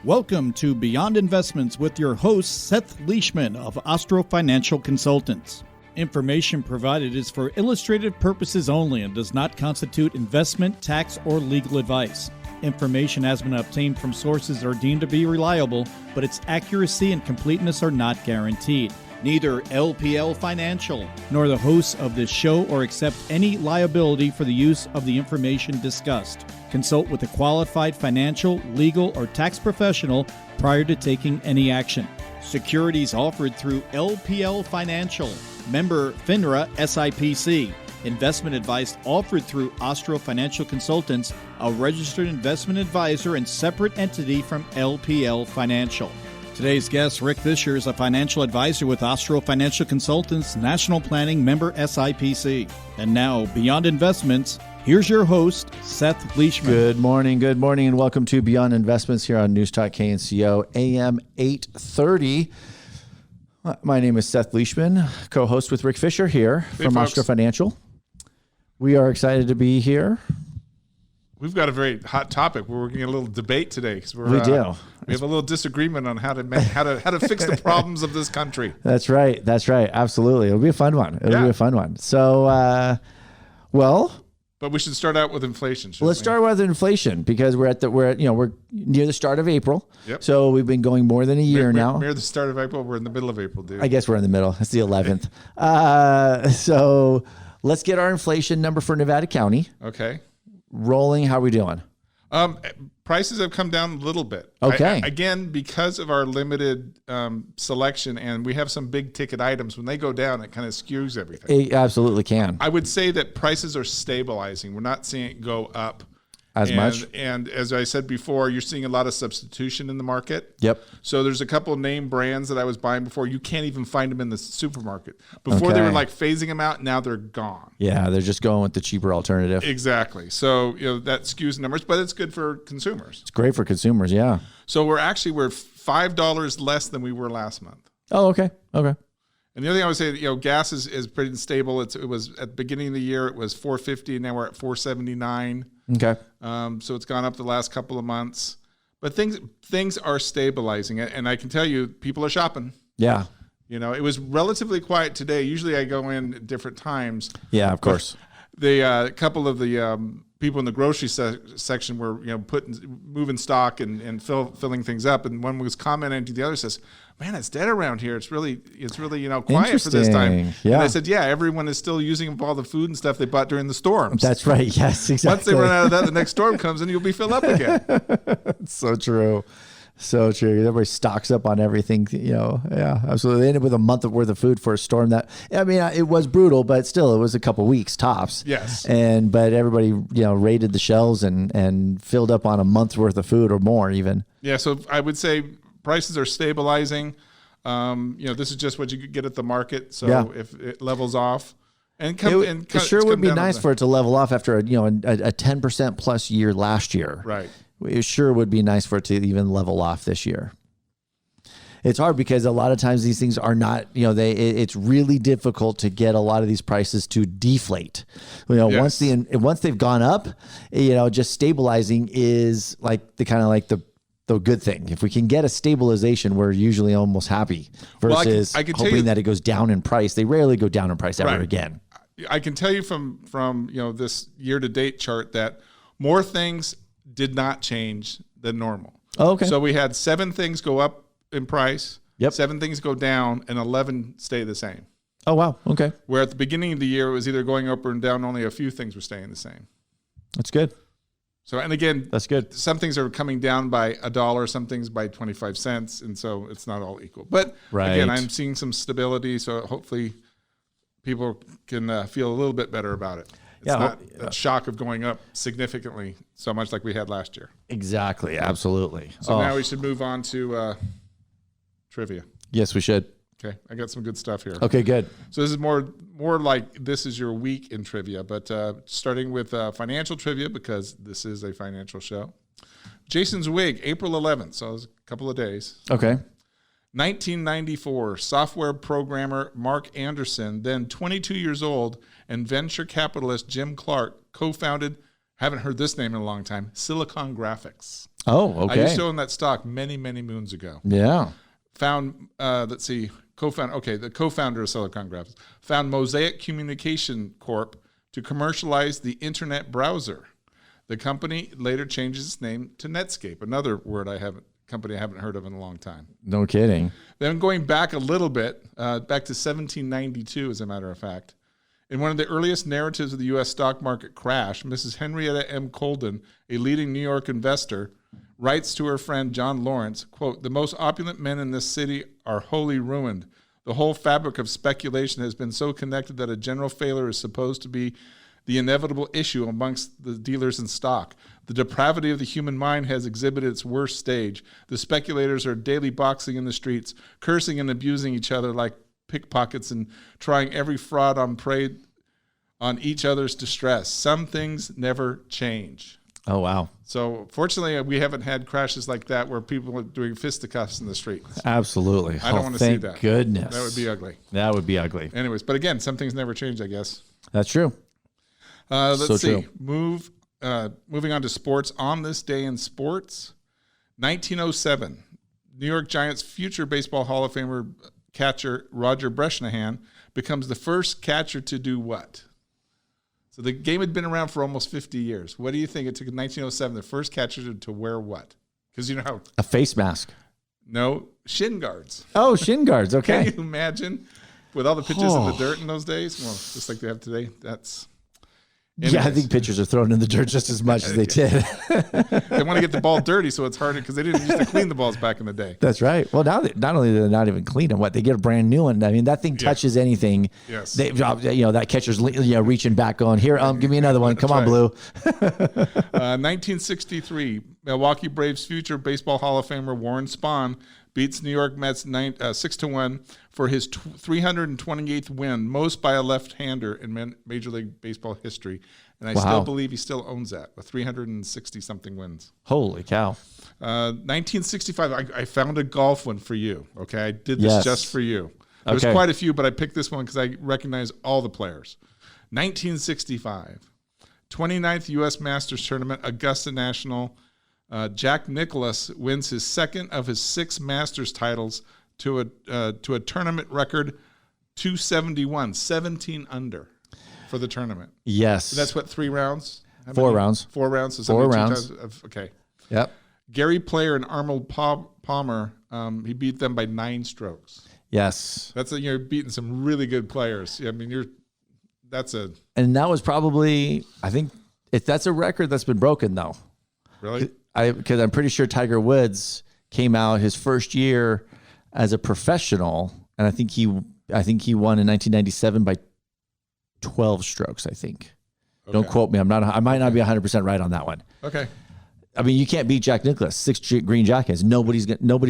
Welcome to Beyond Investments with your host, Seth Leishman of Ostro Financial Consultants. Information provided is for illustrative purposes only and does not constitute investment, tax, or legal advice. Information has been obtained from sources that are deemed to be reliable, but its accuracy and completeness are not guaranteed. Neither LPL Financial nor the hosts of this show or accept any liability for the use of the information discussed. Consult with a qualified financial, legal, or tax professional prior to taking any action. Securities offered through LPL Financial, member FINRA SIPC. Investment advice offered through Ostro Financial Consultants, a registered investment advisor and separate entity from LPL Financial. Today's guest, Rick Fisher, is a financial advisor with Ostro Financial Consultants, National Planning member SIPC. And now, Beyond Investments, here's your host, Seth Leishman. Good morning, and welcome to Beyond Investments here on News Talk KNCO, AM 830. My name is Seth Leishman, co-host with Rick Fisher here from Ostro Financial. We are excited to be here. We've got a very hot topic. We're working a little debate today because we have a little disagreement on how to fix the problems of this country. That's right. Absolutely, it'll be a fun one. So, but we should start out with inflation. Let's start with inflation because we're near the start of April. Yep. So we've been going more than a year now. Near the start of April. We're in the middle of April, dude. I guess we're in the middle. It's the 11th. So let's get our inflation number for Nevada County. Okay. Rolling. How are we doing? Prices have come down a little bit. Okay. Again, because of our limited selection, and we have some big ticket items. When they go down, it kind of skews everything. It absolutely can. I would say that prices are stabilizing. We're not seeing it go up as much. And as I said before, you're seeing a lot of substitution in the market. Yep. So there's a couple of name brands that I was buying before. You can't even find them in the supermarket. Before they were like phasing them out. Now they're gone. Yeah, they're just going with the cheaper alternative. Exactly. So that skews numbers, but it's good for consumers. It's great for consumers. Yeah. So we're $5 less than we were last month. Oh, okay. Okay. And the other thing I would say, gas is pretty stable. It was at the beginning of the year, it was $4.50, and now we're at $4.79. Okay. So it's gone up the last couple of months, but things are stabilizing, and I can tell you, people are shopping. Yeah. It was relatively quiet today. Usually I go in at different times. Yeah, of course. The couple of the people in the grocery section were moving stock and filling things up, and one was commenting to the other, says, "Man, it's dead around here. It's really quiet for this time." Yeah. And I said, "Yeah, everyone is still using up all the food and stuff they bought during the storms." That's right. Yes, exactly. Once they run out of that, the next storm comes and you'll be filled up again. It's so true. So true. Everybody stocks up on everything, Yeah, absolutely. They ended up with a month worth of food for a storm it was brutal, but still, it was a couple weeks tops. Yes. But everybody, raided the shelves and filled up on a month's worth of food or more even. Yeah. So I would say prices are stabilizing. This is just what you could get at the market. So if it levels off, it sure would be nice for it to level off after a 10% plus year last year. Right. It sure would be nice for it to even level off this year. It's hard because a lot of times these things are not, it's really difficult to get a lot of these prices to deflate. Yes. Once they've gone up, just stabilizing is like the good thing. If we can get a stabilization, we're usually almost happy versus hoping that it goes down in price. They rarely go down in price ever again. I can tell you from this year-to-date chart that more things did not change than normal. Oh, okay. So we had 7 things go up in price, 7 things go down, and 11 stay the same. Oh, wow. Okay. Where at the beginning of the year, it was either going up or down, only a few things were staying the same. That's good. So, and again, that's good. Some things are coming down by $1, some things by 25 cents, and so it's not all equal. But again, I'm seeing some stability, so hopefully people can feel a little bit better about it. It's not a shock of going up significantly so much like we had last year. Exactly. Absolutely. So now we should move on to trivia. Yes, we should. Okay. I got some good stuff here. Okay, good. So this is more like this is your week in trivia, but starting with financial trivia because this is a financial show. Jason's wig, April 11th. So it was a couple of days. Okay. 1994, software programmer Mark Anderson, then 22 years old, and venture capitalist Jim Clark co-founded Haven't heard this name in a long time. Silicon Graphics. Oh, okay. I used to own that stock many, many moons ago. Yeah. Found, let's see, the co-founder of Silicon Graphics, found Mosaic Communication Corp to commercialize the internet browser. The company later changed its name to Netscape, another company I haven't heard of in a long time. No kidding. Then going back a little bit, back to 1792, as a matter of fact, in one of the earliest narratives of the U.S. stock market crash, Mrs. Henrietta M. Colden, a leading New York investor, writes to her friend John Lawrence, quote, "The most opulent men in this city are wholly ruined. The whole fabric of speculation has been so connected that a general failure is supposed to be the inevitable issue amongst the dealers in stock. The depravity of the human mind has exhibited its worst stage. The speculators are daily boxing in the streets, cursing and abusing each other like pickpockets and trying every fraud on prey on each other's distress. Some things never change." Oh, wow. So fortunately, we haven't had crashes like that where people are doing fisticuffs in the streets. Absolutely. I don't want to see that. Thank goodness. That would be ugly. That would be ugly. Anyways, but again, some things never change, I guess. That's true. Let's see. True. Moving on to sports. On this day in sports, 1907, New York Giants future Baseball Hall of Famer catcher Roger Bresnahan becomes the first catcher to do what? So the game had been around for almost 50 years. What do you think it took in 1907, the first catcher to wear what? Because you know how... A face mask. No, shin guards. Oh, shin guards. Okay. Can you imagine? With all the pitches in the dirt in those days? Well, just like they have today, that's... Anyways. Yeah, I think pitchers are thrown in the dirt just as much as they did. They want to get the ball dirty, so it's harder because they didn't used to clean the balls back in the day. That's right. Well, now not only do they not even clean them, they get a brand new one. I mean, that thing touches anything. Yes. That catcher's reaching back going, here, give me another one. Come on, Blue. 1963, Milwaukee Braves future Baseball Hall of Famer Warren Spahn beats New York Mets 6-1 for his 328th win, most by a left-hander in Major League Baseball history. And I still believe he still owns that with 360-something wins. Holy cow. 1965, I found a golf one for you. Okay, I did this just for you. There's quite a few, but I picked this one because I recognize all the players. 1965, 29th U.S. Masters Tournament, Augusta National. Jack Nicklaus wins his second of his 6 Masters titles to a tournament record 271, 17 under for the tournament. Yes. So that's what, 3 rounds? 4 rounds. 4 rounds. So 4 rounds. Okay. Yep. Gary Player and Arnold Palmer, he beat them by 9 strokes. Yes. You're beating some really good players. I mean, and that was probably, I think, that's a record that's been broken though. Really? Because I'm pretty sure Tiger Woods came out his first year as a professional, and I think he won in 1997 by 12 strokes. I think. Okay. Don't quote me. I might not be 100% right on that one. Okay. I mean, you can't beat Jack Nicklaus. 6 green jackets. Nobody's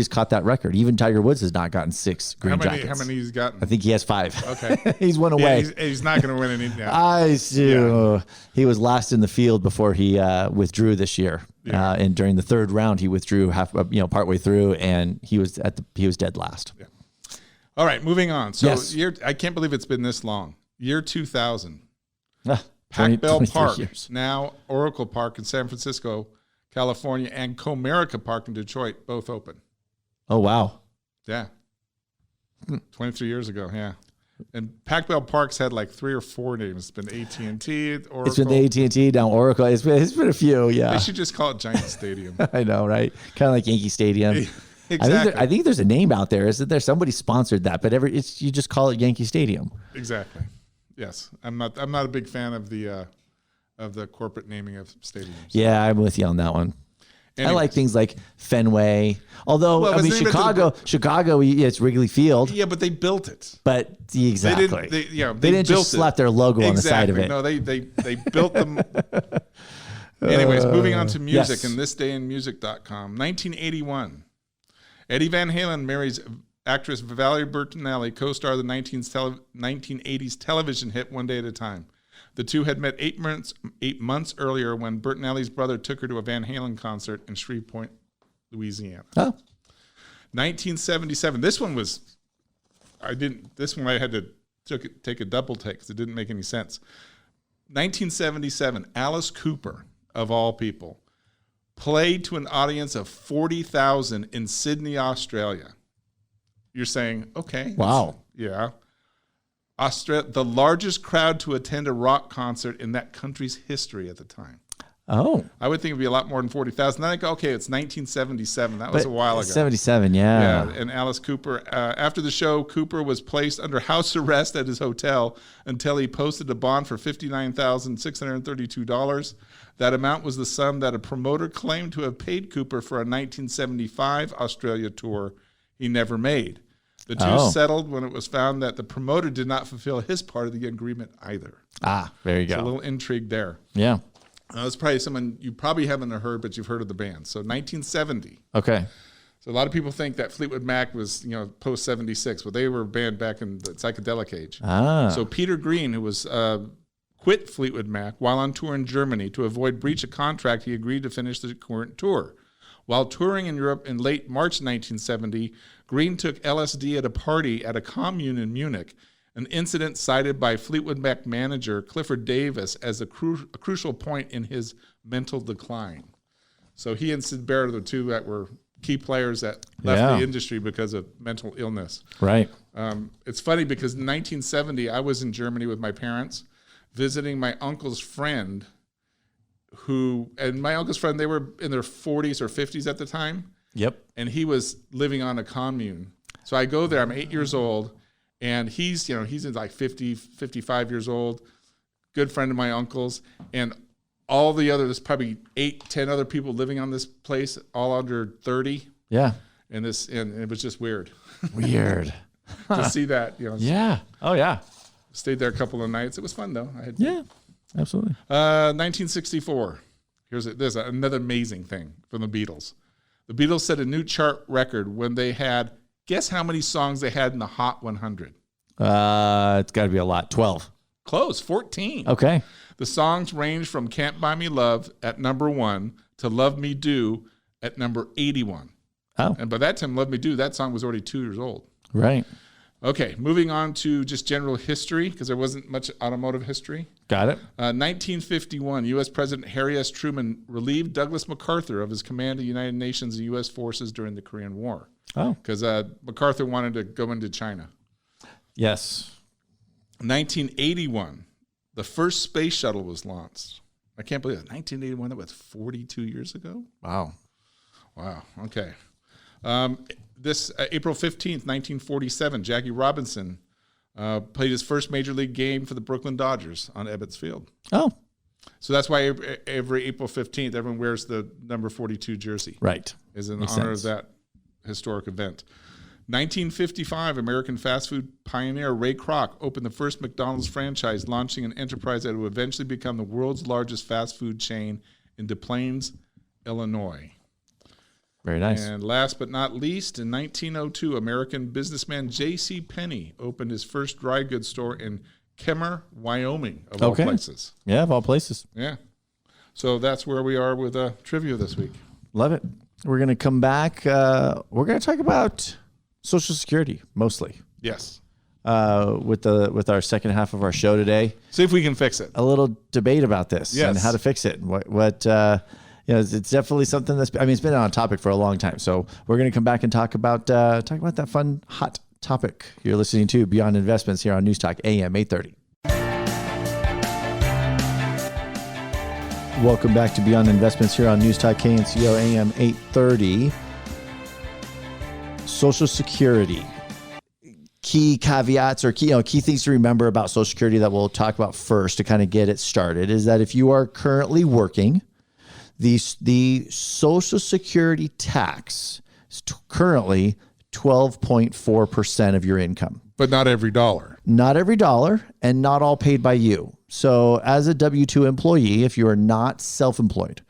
caught that record. Even Tiger Woods has not gotten 6 green jackets. How many he's gotten? I think he has 5. Okay. He's one away. Yeah, he's not going to win any. Yeah. I see. Yeah. He was last in the field before he withdrew this year. Yeah. And during the 3rd round, he withdrew partway through, and he was dead last. Yeah. All right, moving on. So I can't believe it's been this long. Year 2000. Pac Bell Park, now Oracle Park in San Francisco, California, and Comerica Park in Detroit, both open. Oh, wow. Yeah. 23 years ago, yeah. And Pac Bell Park's had like 3 or 4 names. It's been AT&T, Oracle. It's been the AT&T, now Oracle. It's been a few, yeah. They should just call it Giant Stadium. I know, right? Kind of like Yankee Stadium. Exactly. I think there's a name out there. Isn't there? Somebody sponsored that, but you just call it Yankee Stadium. Exactly. Yes. I'm not a big fan of the corporate naming of stadiums. Yeah, I'm with you on that one. Anyways. I like things like Fenway. Although, Chicago, it's Wrigley Field. Yeah, but they built it. But exactly. They didn't just slap their logo on the side of it. No, they built them. Anyways, moving on to music and thisdayinmusic.com. 1981. Eddie Van Halen marries actress Valerie Bertinelli, co-star of the 1980s television hit One Day at a Time. The two had met 8 months earlier when Bertinelli's brother took her to a Van Halen concert in Shreveport, Louisiana. Oh. 1977. This one I had to take a double take because it didn't make any sense. 1977, Alice Cooper, of all people, played to an audience of 40,000 in Sydney, Australia. You're saying, okay. Wow. Yeah. The largest crowd to attend a rock concert in that country's history at the time. Oh. I would think it'd be a lot more than 40,000. Then I go, okay, it's 1977. That was a while ago. 77, yeah. And Alice Cooper, after the show, Cooper was placed under house arrest at his hotel until he posted a bond for $59,632. That amount was the sum that a promoter claimed to have paid Cooper for a 1975 Australia tour he never made. The two settled when it was found that the promoter did not fulfill his part of the agreement either. Ah, there you go. So a little intrigue there. Yeah. It's probably someone you probably haven't heard, but you've heard of the band. So 1970. Okay. So a lot of people think that Fleetwood Mac was, post 76. Well, they were a band back in the psychedelic age. Ah. So Peter Green, who was quit Fleetwood Mac while on tour in Germany to avoid breach of contract, he agreed to finish the current tour. While touring in Europe in late March 1970, Green took LSD at a party at a commune in Munich, an incident cited by Fleetwood Mac manager Clifford Davis as a crucial point in his mental decline. So he and Sid Barrett are the two that were key players that left the industry because of mental illness. Right. It's funny because in 1970, I was in Germany with my parents visiting my uncle's friend my uncle's friend, they were in their 40s or 50s at the time. Yep. And he was living on a commune. So I go there, I'm 8 years old, and he's like 50, 55 years old, good friend of my uncle's, and all the other, there's probably 8, 10 other people living on this place, all under 30. Yeah. And it was just weird. Weird. To see that, Yeah. Oh, yeah. Stayed there a couple of nights. It was fun, though. Yeah, absolutely. 1964. There's another amazing thing from the Beatles. The Beatles set a new chart record when they had, guess how many songs they had in the Hot 100? It's got to be a lot. 12. Close, 14. Okay. The songs range from Can't Buy Me Love at number 1 to Love Me Do at number 81. Oh. And by that time, Love Me Do, that song was already 2 years old. Right. Okay, moving on to just general history, because there wasn't much automotive history. Got it. 1951, U.S. President Harry S. Truman relieved Douglas MacArthur of his command of the United Nations and U.S. forces during the Korean War. Oh. Because MacArthur wanted to go into China. Yes. 1981, the first space shuttle was launched. I can't believe it. 1981, that was 42 years ago? Wow. Okay. This April 15th, 1947, Jackie Robinson played his first major league game for the Brooklyn Dodgers on Ebbets Field. Oh. So that's why every April 15th, everyone wears the number 42 jersey. Right. Is in honor of that historic event. 1955, American fast food pioneer Ray Kroc opened the first McDonald's franchise, launching an enterprise that would eventually become the world's largest fast food chain in Des Plaines, Illinois. Very nice. And last but not least, in 1902, American businessman J.C. Penney opened his first dry goods store in Kemmer, Wyoming, of all places. Yeah, of all places. Yeah. So that's where we are with trivia this week. Love it. We're going to come back. We're going to talk about Social Security, mostly. Yes. With our second half of our show today. See if we can fix it. A little debate about this and how to fix it. It's definitely something it's been on topic for a long time. So we're going to come back and talk about that fun, hot topic. You're listening to Beyond Investments here on News Talk AM 830. Welcome back to Beyond Investments here on News Talk KNCO AM 830. Social Security. Key caveats or key things to remember about Social Security that we'll talk about first to kind of get it started is that if you are currently working, the Social Security tax is currently 12.4% of your income. But not every dollar. Not every dollar, and not all paid by you. So as a W-2 employee, if you are not self-employed,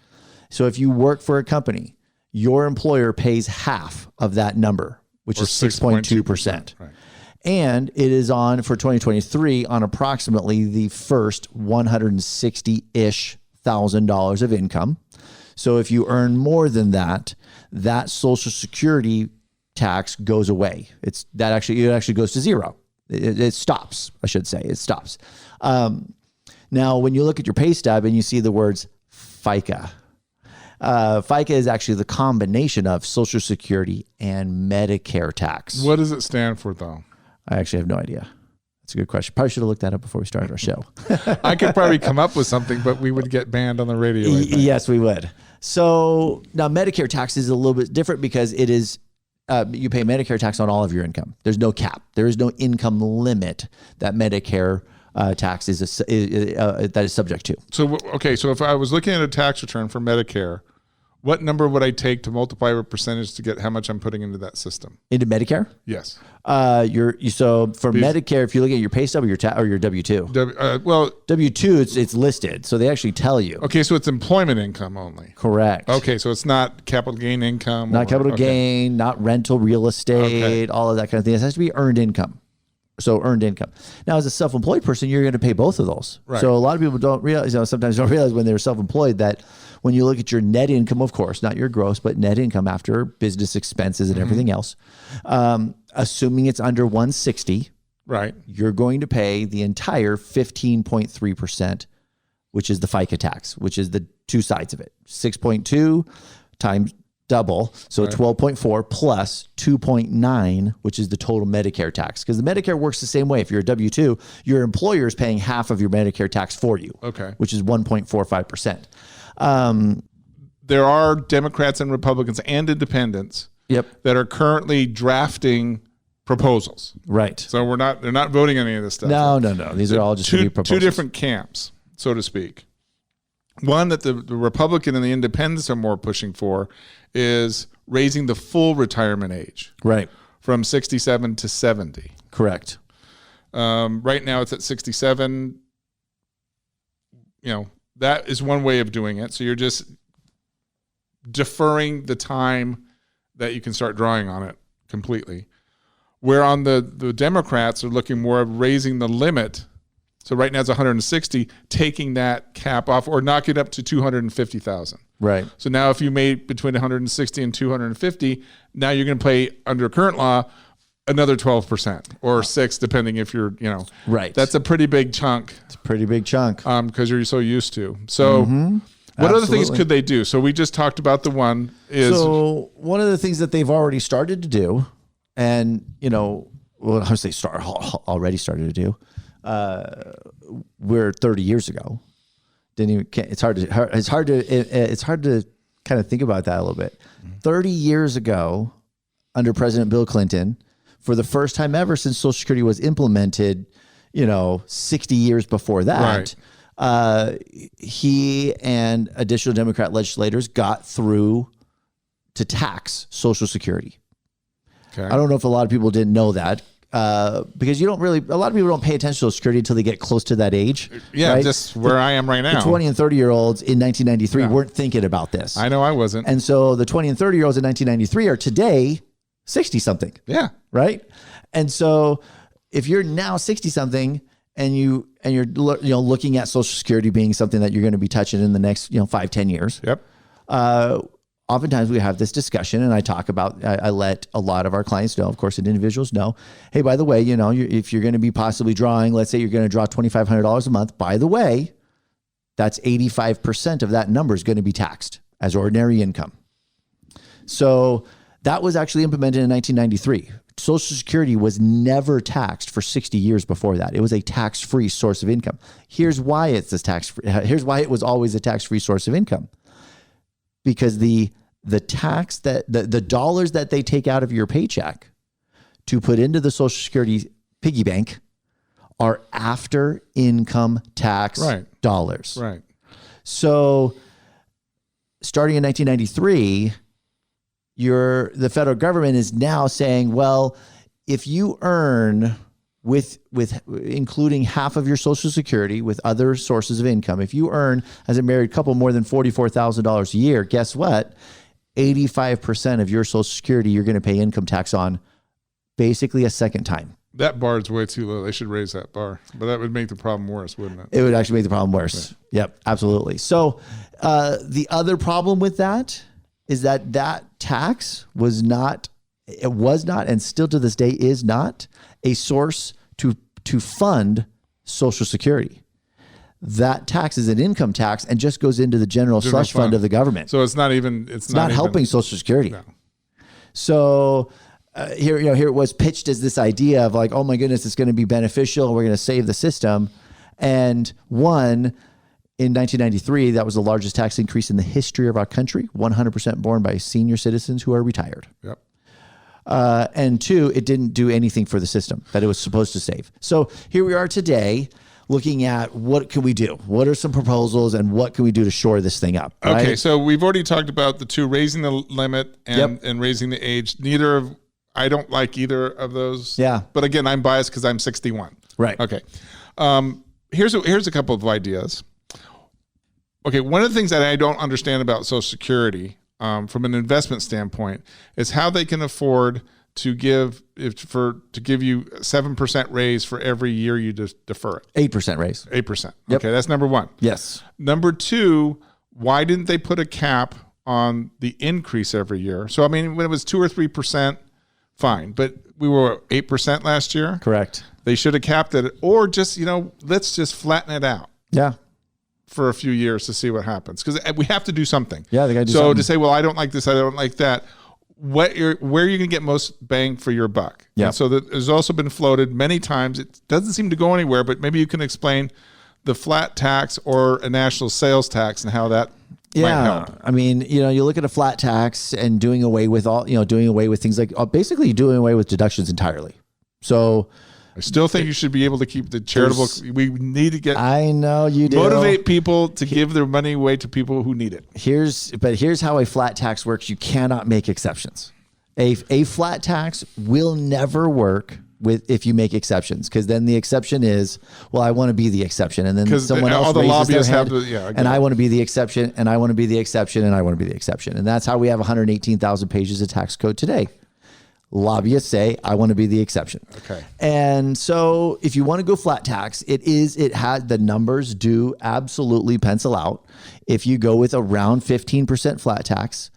so if you work for a company, your employer pays half of that number, which is 6.2%. Right. And it is on, for 2023, on approximately the first $160-ish thousand of income. So if you earn more than that, that Social Security tax goes away. It actually goes to zero. It stops, I should say. It stops. Now, when you look at your pay stub and you see the words FICA. FICA is actually the combination of Social Security and Medicare tax. What does it stand for, though? I actually have no idea. That's a good question. Probably should have looked that up before we started our show. I could probably come up with something, but we would get banned on the radio. Yes, we would. So now Medicare tax is a little bit different because it is, you pay Medicare tax on all of your income. There's no cap. There is no income limit that Medicare tax that is subject to. So, okay. So if I was looking at a tax return for Medicare, what number would I take to multiply a percentage to get how much I'm putting into that system? Into Medicare? Yes. So for Medicare, if you look at your pay stub or your W-2. W-2, it's listed, so they actually tell you. Okay, so it's employment income only. Correct. Okay, so it's not capital gain income. Not capital gain, not rental real estate, all of that kind of thing. It has to be earned income. So earned income. Now, as a self-employed person, you're going to pay both of those. Right. So a lot of people don't realize, sometimes don't realize when they're self-employed that when you look at your net income, of course, not your gross, but net income after business expenses and everything else, assuming it's under 160, right, you're going to pay the entire 15.3%, which is the FICA tax, which is the two sides of it. 6.2 times double, so 12.4 plus 2.9, which is the total Medicare tax. Because the Medicare works the same way. If you're a W-2, your employer is paying half of your Medicare tax for you, which is 1.45%. There are Democrats and Republicans and independents that are currently drafting proposals. Right. So they're not voting on any of this stuff. No. These are all just proposals. Two different camps, so to speak. One that the Republican and the independents are more pushing for is raising the full retirement age. Right. From 67 to 70. Correct. Right now it's at 67. That is one way of doing it. So you're just deferring the time that you can start drawing on it completely. Where on the Democrats are looking more of raising the limit. So right now it's 160, taking that cap off or knock it up to 250,000. Right. So now if you made between 160 and 250, now you're going to pay under current law another 12% or 6%, depending if you're, right. That's a pretty big chunk. It's a pretty big chunk. Because you're so used to. So what other things could they do? So we just talked about the one is. So one of the things that they've already started to do, and, I say already started to do, we're 30 years ago. It's hard to kind of think about that a little bit. 30 years ago, under President Bill Clinton, for the first time ever since Social Security was implemented, 60 years before that, he and additional Democrat legislators got through to tax Social Security. Okay. I don't know if a lot of people didn't know that. Because a lot of people don't pay attention to Social Security until they get close to that age. Yeah, right? Just where I am right now. The 20 and 30-year-olds in 1993 weren't thinking about this. I know I wasn't. And so the 20 and 30-year-olds in 1993 are today 60-something. Yeah. Right? And so if you're now 60-something and you're looking at Social Security being something that you're going to be touching in the next 5-10 years. Yep. Oftentimes we have this discussion and I let a lot of our clients know, of course, and individuals know, hey, by the way, if you're going to be possibly drawing, let's say you're going to draw $2,500 a month, by the way, that's 85% of that number is going to be taxed as ordinary income. So that was actually implemented in 1993. Social Security was never taxed for 60 years before that. It was a tax-free source of income. Here's why here's why it was always a tax-free source of income. Because the tax that the dollars that they take out of your paycheck to put into the Social Security piggy bank are after income tax dollars. Right. So starting in 1993, the federal government is now saying, well, if you earn with including half of your Social Security with other sources of income, if you earn as a married couple more than $44,000 a year, guess what? 85% of your Social Security you're going to pay income tax on basically a second time. That bar is way too low. They should raise that bar, but that would make the problem worse, wouldn't it? It would actually make the problem worse. Right. Yep, absolutely. So the other problem with that is that tax was not, and still to this day is not, a source to fund Social Security. that tax is an income tax and just goes into the general slush fund of the government. So it's not even, it's not helping Social Security. No. So here it was pitched as this idea of like, oh my goodness, it's going to be beneficial. We're going to save the system. And in 1993, that was the largest tax increase in the history of our country, 100% borne by senior citizens who are retired. Yep. And 2, it didn't do anything for the system that it was supposed to save. So here we are today looking at what can we do? What are some proposals and what can we do to shore this thing up? Right? Okay, so we've already talked about the 2, raising the limit and raising the age. I don't like either of those. Yeah. But again, I'm biased because I'm 61. Right. Okay. Here's a couple of ideas. Okay, one of the things that I don't understand about Social Security from an investment standpoint is how they can afford to give you 7% raise for every year you just defer it. 8% raise. 8%. Yep. Okay, that's number 1. Yes. Number 2, why didn't they put a cap on the increase every year? So I mean, when it was 2 or 3%, fine, but we were 8% last year. Correct. They should have capped it, or just let's just flatten it out. Yeah. For a few years to see what happens, because we have to do something. Yeah, they got to do so something. To say, well, I don't like this, I don't like that. Where are you going to get most bang for your buck? Yeah. And so there's also been floated many times. It doesn't seem to go anywhere, but maybe you can explain the flat tax or a national sales tax and how that might help. I mean, you look at a flat tax and doing away with things like basically doing away with deductions entirely. So I still think you should be able to keep the charitable. We need to get. I know you do. Motivate people to give their money away to people who need it. Here's how a flat tax works. You cannot make exceptions. A flat tax will never work if you make exceptions, because then the exception is, well, I want to be the exception, and then someone else raises their hand, and I want to be the exception, and I want to be the exception, and I want to be the exception, and that's how we have 118,000 pages of tax code today. Lobbyists say, I want to be the exception. Okay. And so if you want to go flat tax, the numbers do absolutely pencil out. If you go with around 15% flat tax,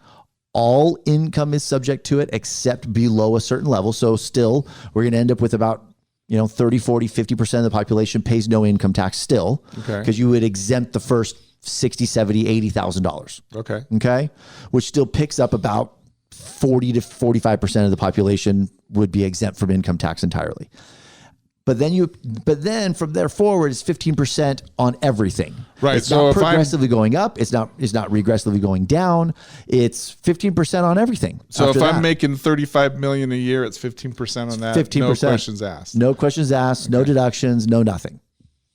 all income is subject to it except below a certain level. So still, we're going to end up with about 30, 40, 50% of the population pays no income tax still, because you would exempt the first $60,000, $70,000, $80,000. Okay. Okay. Which still picks up about 40 to 45% of the population would be exempt from income tax entirely. But then from there forward, it's 15% on everything. Right. It's not progressively going up. It's not regressively going down. It's 15% on everything. So if I'm making $35 million a year, it's 15% on that. 15%. No questions asked. No questions asked. No deductions. No nothing.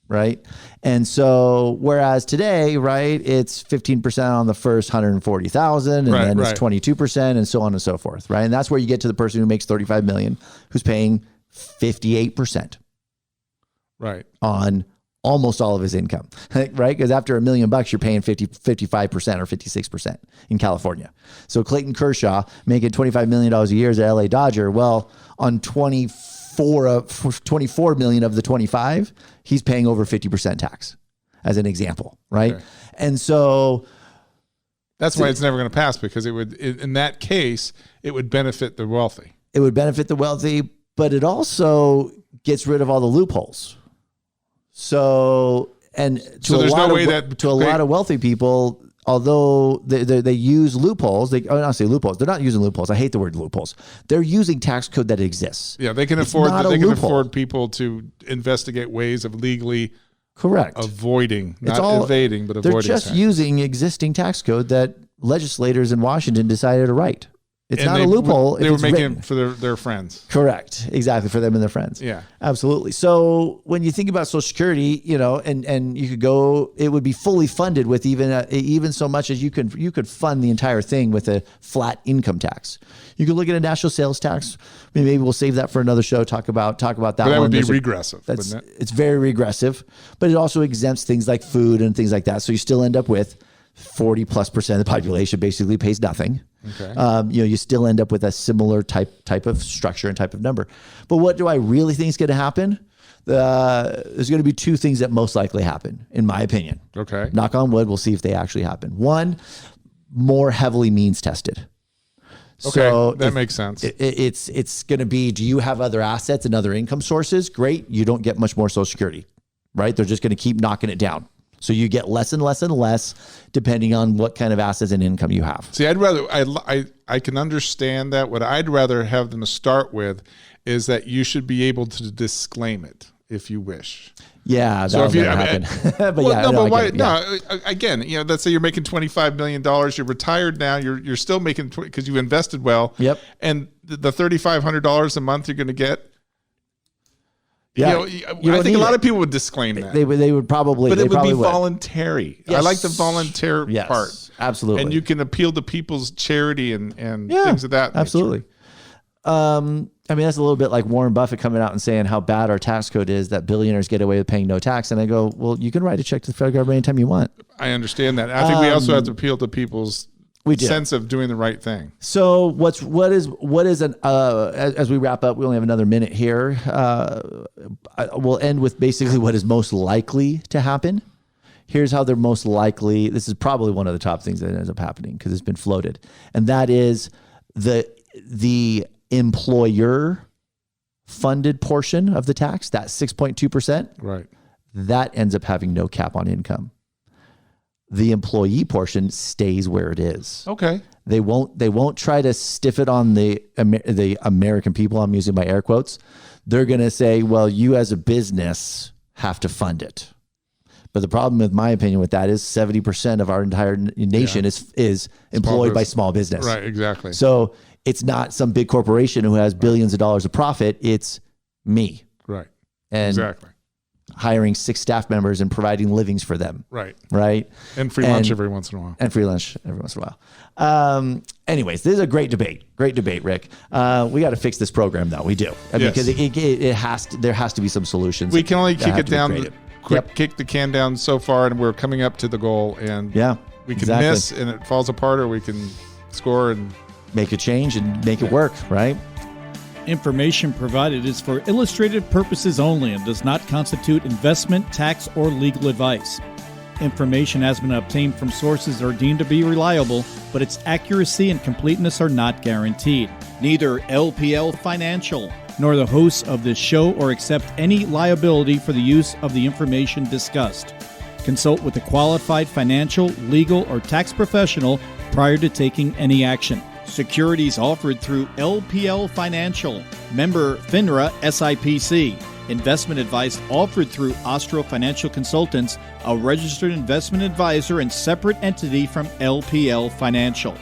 Right. And so, whereas today, right, it's 15% on the first 140,000, and then it's 22%, and so on and so forth. Right. And that's where you get to the person who makes 35 million, who's paying 58%. Right. On almost all of his income. Right. Because after $1 million, you're paying 55% or 56% in California. So Clayton Kershaw making $25 million a year as a LA Dodger. Well, on 24 million of the 25, he's paying over 50% tax, as an example, right? Okay. And so that's why it's never going to pass, because in that case, it would benefit the wealthy. It would benefit the wealthy, but it also gets rid of all the loopholes. So a lot of wealthy people, although they use loopholes, not say loopholes. They're not using loopholes. I hate the word loopholes. They're using tax code that exists. Yeah, they can afford people to investigate ways of legally avoiding, evading, but avoiding. They're just using existing tax code that legislators in Washington decided to write. It's not a loophole. They were making it for their friends. Correct. Exactly. For them and their friends. Yeah. Absolutely. So when you think about Social Security, and you could go, it would be fully funded with even so much as you could fund the entire thing with a flat income tax. You could look at a national sales tax. Maybe we'll save that for another show. Talk about that. But that would be regressive. Wouldn't it? It's very regressive, but it also exempts things like food and things like that. So you still end up with 40+% of the population basically pays nothing. Okay. You still end up with a similar type of structure and type of number. But what do I really think is going to happen? There's going to be 2 things that most likely happen, in my opinion. Okay. Knock on wood. We'll see if they actually happen. One, more heavily means tested. Okay, so that makes sense. It's going to be, do you have other assets and other income sources? Great. You don't get much more Social Security, right? They're just going to keep knocking it down. So you get less and less and less depending on what kind of assets and income you have. See, I can understand that. What I'd rather have them start with is that you should be able to disclaim it if you wish. Yeah, that'll never happen. Again, let's say you're making $25 million, you're retired now, you're still making, because you invested well. Yep. And the $3,500 a month you're going to get, yeah, I think a lot of people would disclaim that. They would probably, but it would be voluntary. Yes. I like the volunteer part. Absolutely. And you can appeal to people's charity and things of that nature. Absolutely. I mean, that's a little bit like Warren Buffett coming out and saying how bad our tax code is, that billionaires get away with paying no tax. And I go, well, you can write a check to the federal government anytime you want. I understand that. I think we also have to appeal to people's sense of doing the right thing. So what is as we wrap up, we only have another minute here. We'll end with basically what is most likely to happen. Here's how they're most likely. This is probably one of the top things that ends up happening because it's been floated. And that is the employer funded portion of the tax, that 6.2%. Right. That ends up having no cap on income. The employee portion stays where it is. Okay. They won't try to stiff it on the American people. I'm using my air quotes. They're going to say, well, you as a business have to fund it. But the problem, with my opinion, with that is 70% of our entire nation is employed by small business. Right. Exactly. So it's not some big corporation who has billions of dollars of profit. It's me. Right. And exactly. Hiring 6 staff members and providing livings for them. Right. Right. And free lunch every once in a while. And free lunch every once in a while. Anyways, this is a great debate. Great debate, Rick. We got to fix this program, though. We do. Because there has to be some solutions. We can only kick it down, kick the can down so far, and we're coming up to the goal. And we can miss and it falls apart, or we can score and make a change and make it work, right? Information provided is for illustrative purposes only and does not constitute investment, tax, or legal advice. Information has been obtained from sources that are deemed to be reliable, but its accuracy and completeness are not guaranteed. Neither LPL Financial nor the hosts of this show or accept any liability for the use of the information discussed. Consult with a qualified financial, legal, or tax professional prior to taking any action. Securities offered through LPL Financial, member FINRA SIPC. Investment advice offered through Ostro Financial Consultants, a registered investment advisor and separate entity from LPL Financial.